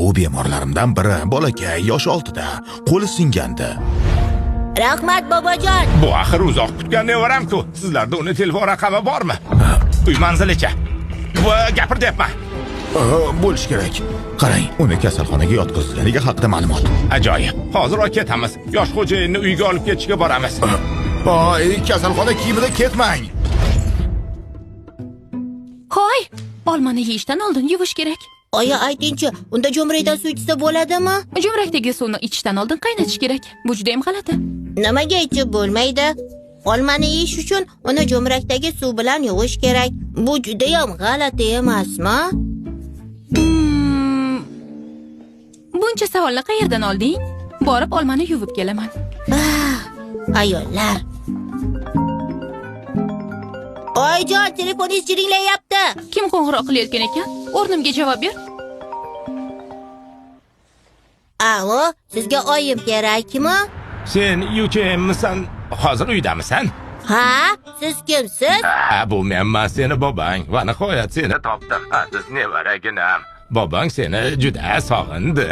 Bu bemorlarimdan biri bolakay yosh 6da, qo'li singandi. Rahmat bobojon. Bu axir uzoq kutgan nevaram-ku. Sizlarda uni telefon raqami bormi? Uy manzilicha. Bu gapir deyapman. Bo'lish kerak. Qarang, uni kasalxonaga yotqizilganiga haqida ma'lumot. Ajoyib. Hozir ketamiz. Yosh xo'jayinni uyga olib ketishga boramiz. Kasalxona kiyimida ketmang. Hoy, olmani yeyishdan oldin yuvish kerak. Oyi, aytingchi, unda jo'mrakdan suv ichsa bo'ladimi? Jo'mrakdagi suvni ichishdan oldin qaynatish kerak. Bu juda ham g'alati. Nimaga ichib bo'lmaydi? Olmani yeyish uchun uni jo'mrakdagi suv bilan yuvish kerak. Bu juda ham g'alati emasmi? Buncha savolni qayerdan olding? Borib olmani yuvib kelaman. Ayollar. Oyjon, telefoningiz jiringlayapti. Kim qo'ng'iroq qilayotgan ekan? O'rnimga javob ber. Alo, sizga oyim kerakmi? Sen UKMmisan? Hozir uydamisan? Ha, siz kimsiz? Bu menman, seni bobang. Va nihoyat seni topdim. Aziz nevaraginam. Bobang seni juda sog'indi.